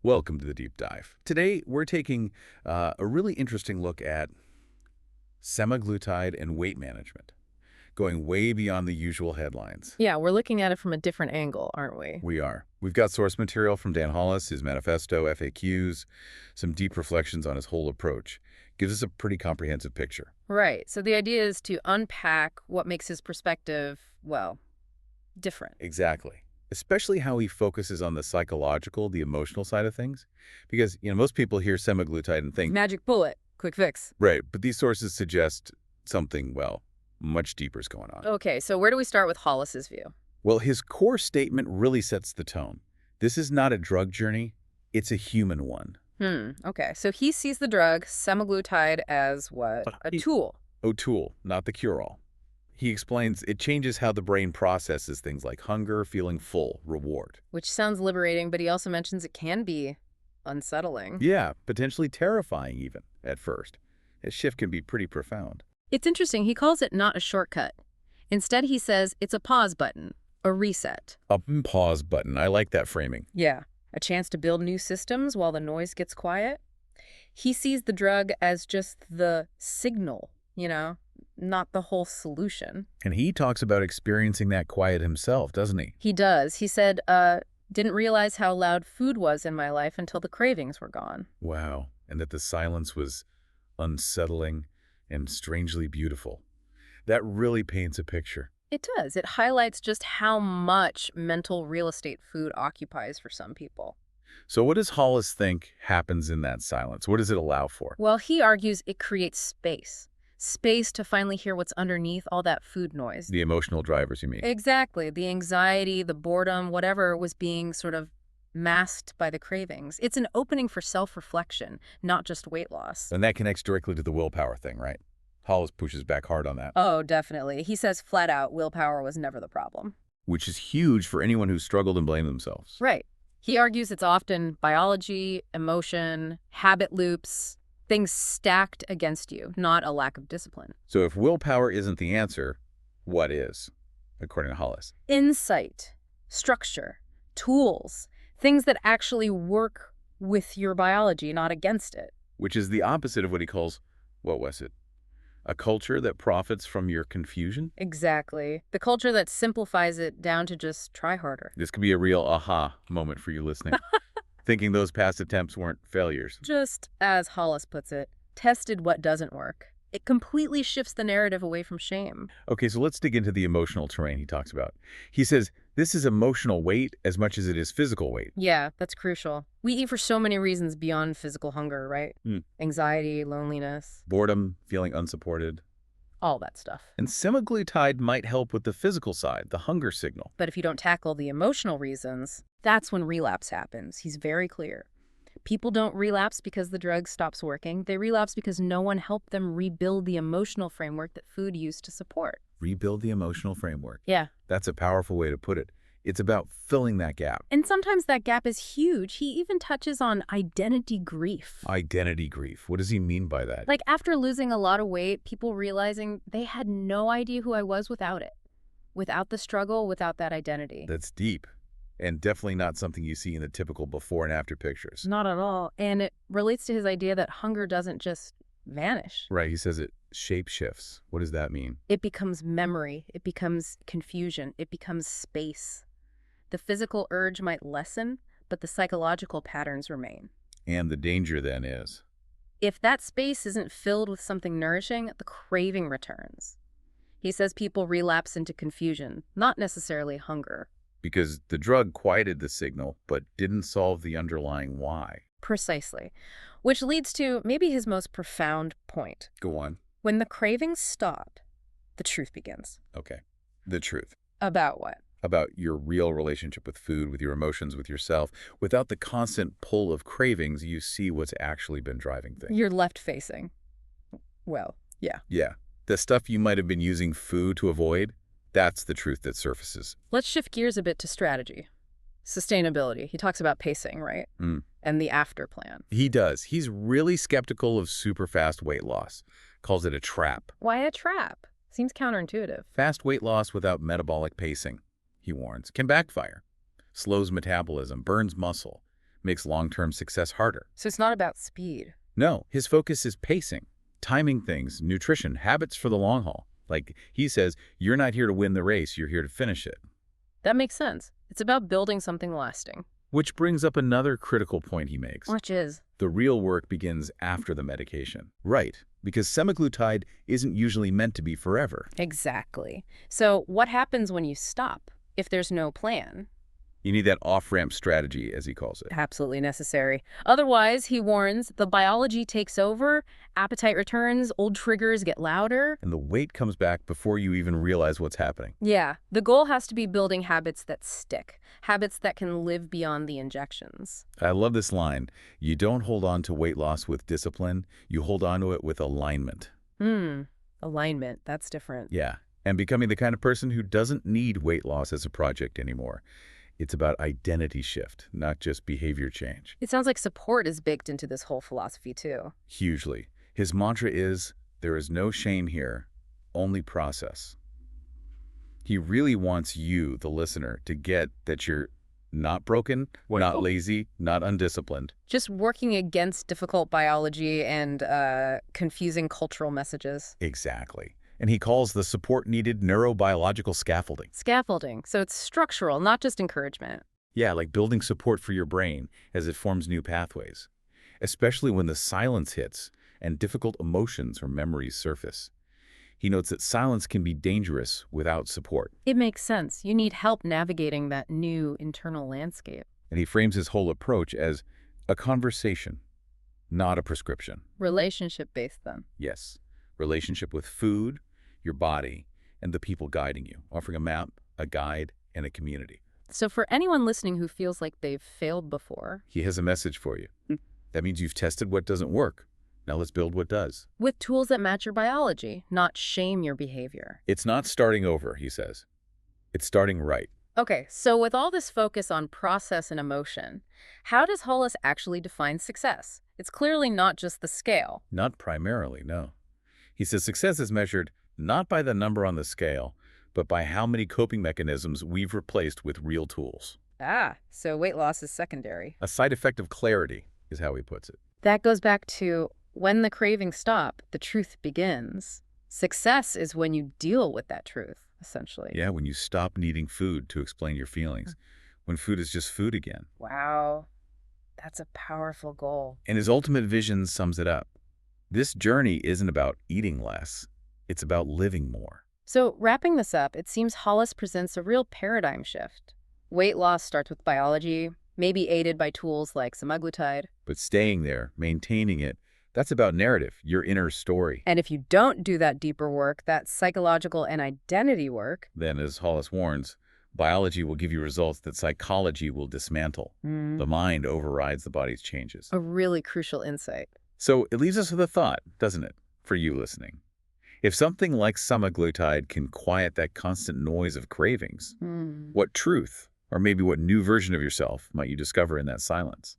Welcome to the Deep Dive. Today, we're taking a really interesting look at semaglutide and weight management, going way beyond the usual headlines. Yeah, we're looking at it from a different angle, aren't we? We are. We've got source material from Dan Hollis, his manifesto, FAQs, some deep reflections on his whole approach. Gives us a pretty comprehensive picture. Right. So the idea is to unpack what makes his perspective, well, different. Exactly. Especially how he focuses on the psychological, the emotional side of things. Because, most people hear semaglutide and think, Magic bullet, quick fix. right, but these sources suggest something, well, much deeper is going on. Okay, so where do we start with Hollis's view? Well, his core statement really sets the tone. This is not a drug journey, it's a human one. Okay. So he sees the drug, semaglutide, as what? A tool. A tool, not the cure-all. He explains it changes how the brain processes things like hunger, feeling full, reward. Which sounds liberating, but he also mentions it can be unsettling. Yeah, potentially terrifying even, at first. This shift can be pretty profound. It's interesting. He calls it not a shortcut. Instead, he says it's a pause button, a reset. A pause button, I like that framing. Yeah, a chance to build new systems while the noise gets quiet. He sees the drug as just the signal, not the whole solution. And he talks about experiencing that quiet himself, doesn't he? He does. He said, didn't realize how loud food was in my life until the cravings were gone. Wow, and that the silence was unsettling and strangely beautiful. That really paints a picture. It does. It highlights just how much mental real estate food occupies for some people. So what does Hollis think happens in that silence? What does it allow for? Well, he argues it creates space. Space to finally hear what's underneath all that food noise. The emotional drivers, you mean? Exactly. The anxiety, the boredom, whatever was being sort of masked by the cravings. It's an opening for self-reflection, not just weight loss. And that connects directly to the willpower thing, right? Hollis pushes back hard on that. Oh, definitely. He says flat out, willpower was never the problem. Which is huge for anyone who's struggled and blamed themselves. Right. He argues it's often biology, emotion, habit loops, things stacked against you, not a lack of discipline. So if willpower isn't the answer, what is, according to Hollis? Insight, structure, tools, things that actually work with your biology, not against it. Which is the opposite of what he calls, what was it? A culture that profits from your confusion? Exactly. The culture that simplifies it down to just try harder. This could be a real aha moment for you listening. Thinking those past attempts weren't failures. Just, as Hollis puts it, tested what doesn't work. It completely shifts the narrative away from shame. Okay, so let's dig into the emotional terrain he talks about. He says this is emotional weight as much as it is physical weight. Yeah, that's crucial. We eat for so many reasons beyond physical hunger, right? Anxiety, loneliness, Boredom, feeling unsupported. all that stuff. And semaglutide might help with the physical side, the hunger signal. But if you don't tackle the emotional reasons, that's when relapse happens. He's very clear. People don't relapse because the drug stops working. They relapse because no one helped them rebuild the emotional framework that food used to support. Rebuild the emotional framework. Yeah. That's a powerful way to put it. It's about filling that gap. And sometimes that gap is huge. He even touches on identity grief. Identity grief. What does he mean by that? Like after losing a lot of weight, people realizing they had no idea who I was without it. Without the struggle, without that identity. That's deep. And definitely not something you see in the typical before and after pictures. Not at all. And it relates to his idea that hunger doesn't just vanish. Right, he says it shape shifts. What does that mean? It becomes memory. It becomes confusion. It becomes space. The physical urge might lessen, but the psychological patterns remain. And the danger then is? If that space isn't filled with something nourishing, the craving returns. He says people relapse into confusion, not necessarily hunger. Because the drug quieted the signal, but didn't solve the underlying why. Precisely. Which leads to maybe his most profound point. Go on. When the cravings stop, the truth begins. Okay. The truth. About what? About your real relationship with food, with your emotions, with yourself. Without the constant pull of cravings, you see what's actually been driving things. You're left-facing. Well, yeah. Yeah. The stuff you might have been using food to avoid, that's the truth that surfaces. Let's shift gears a bit to strategy. Sustainability. He talks about pacing, right? And the after plan. He does. He's really skeptical of super fast weight loss. Calls it a trap. Why a trap? Seems counterintuitive. Fast weight loss without metabolic pacing, he warns, can backfire. Slows metabolism, burns muscle, makes long-term success harder. So it's not about speed. No, his focus is pacing, timing things, nutrition, habits for the long haul. Like he says, you're not here to win the race, you're here to finish it. That makes sense. It's about building something lasting. Which brings up another critical point he makes. Which is? The real work begins after the medication. Right, because semaglutide isn't usually meant to be forever. Exactly. So what happens when you stop, if there's no plan? You need that off-ramp strategy, as he calls it. Absolutely necessary. Otherwise, he warns, the biology takes over, appetite returns, old triggers get louder. And the weight comes back before you even realize what's happening. Yeah, the goal has to be building habits that stick, habits that can live beyond the injections. I love this line. You don't hold on to weight loss with discipline, you hold on to it with alignment. Alignment, that's different. Yeah, and becoming the kind of person who doesn't need weight loss as a project anymore. It's about identity shift, not just behavior change. It sounds like support is baked into this whole philosophy, too. Hugely. His mantra is, there is no shame here, only process. He really wants you, the listener, to get that you're not broken, not lazy, not undisciplined. Just working against difficult biology and confusing cultural messages. Exactly. And he calls the support needed neurobiological scaffolding. Scaffolding. So it's structural, not just encouragement. Yeah, like building support for your brain as it forms new pathways, especially when the silence hits and difficult emotions or memories surface. He notes that silence can be dangerous without support. It makes sense. You need help navigating that new internal landscape. And he frames his whole approach as a conversation, not a prescription. Relationship-based, then. Yes. Relationship with food, your body, and the people guiding you, offering a map, a guide, and a community. So for anyone listening who feels like they've failed before, he has a message for you. That means you've tested what doesn't work. Now let's build what does. With tools that match your biology, not shame your behavior. It's not starting over, he says. It's starting right. Okay, so with all this focus on process and emotion, how does Hollis actually define success? It's clearly not just the scale. Not primarily, no. He says success is measured not by the number on the scale, but by how many coping mechanisms we've replaced with real tools. So weight loss is secondary. A side effect of clarity is how he puts it. That goes back to when the cravings stop, the truth begins. Success is when you deal with that truth, essentially. Yeah, when you stop needing food to explain your feelings, when food is just food again. Wow, that's a powerful goal. And his ultimate vision sums it up. This journey isn't about eating less. It's about living more. So wrapping this up, it seems Hollis presents a real paradigm shift. Weight loss starts with biology, maybe aided by tools like semaglutide. But staying there, maintaining it, that's about narrative, your inner story. And if you don't do that deeper work, that psychological and identity work, then, as Hollis warns, biology will give you results that psychology will dismantle. The mind overrides the body's changes. A really crucial insight. So it leaves us with a thought, doesn't it, for you listening? If something like semaglutide can quiet that constant noise of cravings, what truth, or maybe what new version of yourself might you discover in that silence?